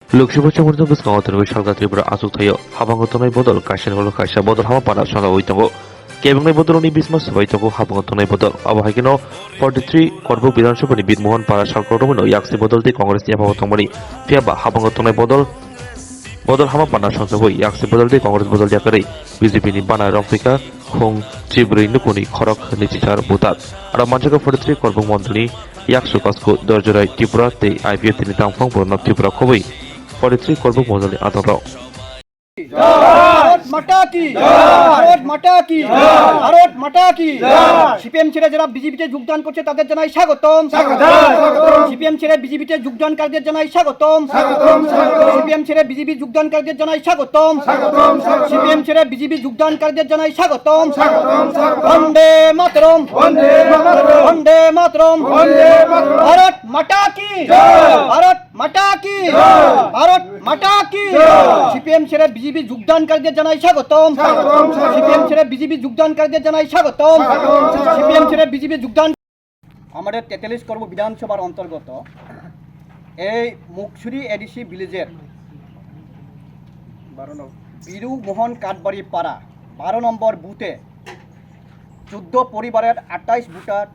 लोकसभा चमोरजों बिस्काङाव दोनबाय सालगा त्रिपुरा आजुगथायाव हाबांगतनाय बदल कासिनगल खायसा बदल हाबापारा सना वैतंगो केबंनाय बदलनि बिसमा सबायतंगो हाबांगतनाय बदल अबहायगिनो 43 करबुक विधानसभानि बिदमोहन पारा सालकरदमनो याक्सि बदलति कांग्रेसनि आफावतंमनि फियाबा हाबांगतनाय बदल हामापाना संजोबै याक्सि बदलति कांग्रेस बदल याकरै बीजेपीनि बाना रंफिका खुं चिब्रै नुकुनि खरक निचिसार बुतात आरो मानसिका 43 करबुक मन्डलनि याक्सु कासको दर्जराय त्रिपुरा ते आईपीएफ नि तांफां पुरन त्रिपुरा खबै 43 করবুক মন্ডলী আতঙ্ক ভারত মাতা কি ভারত মাতা কি ভারত মাতা কি সিপিএম ছেড়ে যারা বিজেপিতে যোগদান করছে তাদের জানাই স্বাগতম সিপিএম ছেড়ে বিজেপিতে যোগদানকারীদের জানাই স্বাগতম সিপিএম ছেড়ে বিজেপি যোগদানকারীদের জানাই স্বাগতম সিপিএম ছেড়ে বিজেপি যোগদানকারীদের জানাই স্বাগতম বন্দে মাতরম বন্দে মাতরম ভারত মাতা কি ভারত মাতা কি ভারত মাতা কি সিপিএম ছেড়ে বিজেপি যোগদানকারীদের জানাই স্বাগতম সিপিএম ছেড়ে বিজেপি যোগদানকারীদের জানাই স্বাগতম সিপিএম ছেড়ে বিজেপি যোগদান আমাদের 43 করব বিধানসভার অন্তর্গত এই মুকছুরি এডিসি ভিলেজের বীরু মোহন কাঠবাড়ি পাড়া 12 নম্বর বুথে 14 পরিবারের 28 ভোটার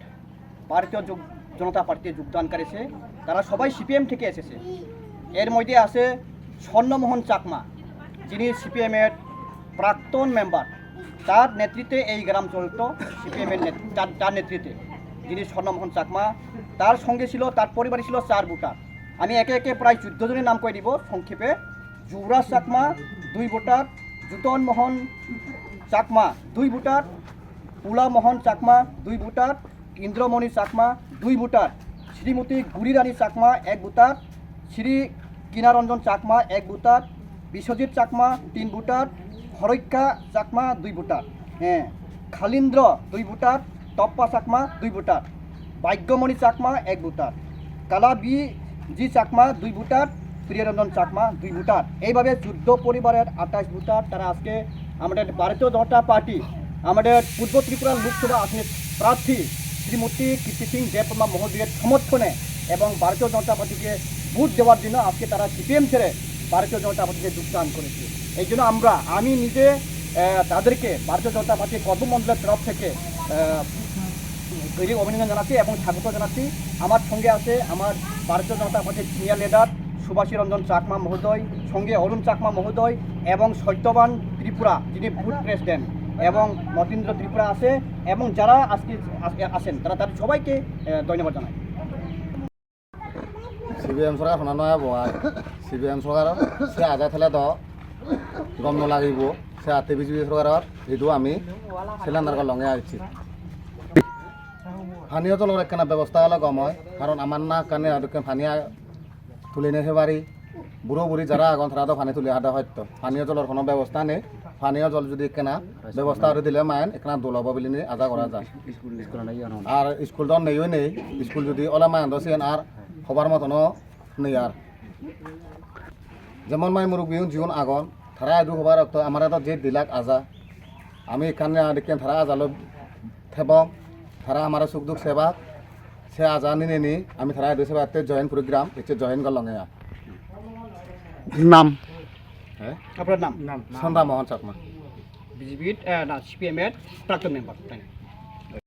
ভারতীয় জনতা পার্টিতে যোগদান করেছে। তারা সবাই সিপিএম থেকে এসেছে। এর মধ্যে আছে স্বর্ণমোহন চাকমা, যিনি সিপিএমের প্রাক্তন মেম্বার। তার নেতৃত্বে এই গ্রাম চলত, সিপিএমের তার নেতৃত্বে, যিনি স্বর্ণমোহন চাকমা। তার সঙ্গে ছিল, তার পরিবারে ছিল 4 ভোটার। আমি একে একে প্রায় 14 জনের নাম করে দিব সংক্ষেপে। Yuvraj Chakma 2 voter, Jutan Mohan Chakma 2 voter, Pula Mohan Chakma 2 voter, Indramani Chakma 2 voter, Shrimati Guriraani Chakma 1 voter, Shri Kinaranjan Chakma 1 voter, Biswajit Chakma 3 voter, Haraikkha Chakma 2 voter, Khalindra 2 voter, Tappa Chakma 2 voter, Bhagyamani Chakma 1 voter, Kala ji Chakma 2 voter, Priyaranjan Chakma 2 voter. এইভাবে 14 পরিবারের 28 ভোটার তারা আজকে আমাদের ভারতীয় জনতা পার্টি, আমাদের পূর্ব ত্রিপুরা লোকসভা আসনের প্রার্থী শ্রীমতী কীর্তি সিং দেববর্মা মহোদয়ের সমর্থনে এবং ভারতীয় জনতা পার্টিকে ভোট দেওয়ার জন্য আজকে তারা সিপিএম ছেড়ে ভারতীয় জনতা পার্টিকে যোগদান করেছে। এই জন্য আমি নিজে তাদেরকে ভারতীয় জনতা পার্টির কর্মমণ্ডলের তরফ থেকে অভিনন্দন জানাচ্ছি এবং স্বাগত জানাচ্ছি। আমার সঙ্গে আছে আমার ভারতীয় জনতা পার্টির সিনিয়র লিডার সুভাষী রঞ্জন চাকমা মহোদয়, সঙ্গে অরুণ চাকমা মহোদয় এবং সত্যবান ত্রিপুরা, যিনি বুথ প্রেসিডেন্ট, এবং মতীন্দ্র ত্রিপুরা আছে, এবং যারা আজকে আসেন তাদের সবাইকে ধন্যবাদ জানাই। সিপিএম সরকার শোনা নয় বহাই সিপিএম সরকার সে আজা থেলে তো গম নালাগিব সে আতে বিজেপি সরকার এইটো আমি সিলিন্ডার লঙে আসছি। পানীয় জলের একখানা ব্যবস্থা হলে গম হয়, কারণ আমার না কানে পানিয়া তুলে নিতে পারি। বুড়ো বুড়ি যারা আগুন তারা তো পানি তুলে আদা হয়তো পানীয় জলের কোনো ব্যবস্থা নেই। পানীয় জল যদি একখানা ব্যবস্থা করে দিলে মাইন একখানা দোলাব বলে নিয়ে আদা করা যায়। আর স্কুল তো নেইও নেই, স্কুল যদি ওলা মাইন দোষেন আর হবার মতনও নেই। আর যেমন মাই মুরুব্বী জীবন আগুন তারা এদু হবার রক্ত আমার তো যে দিলাক আজা আমি এখানে দেখেন তারা আজালো থেবং তারা আমার সুখ দুঃখ সেবা সে আজা নিনে নি আমি তারা এদু সেবা জয়েন প্রোগ্রাম এসে জয়েন করলঙে। নাম হ্যাঁ, আপনার নাম? সন্ধ্যা মোহন চাকমা, বিজেপির সিপিএমের প্রাক্তন মেম্বার।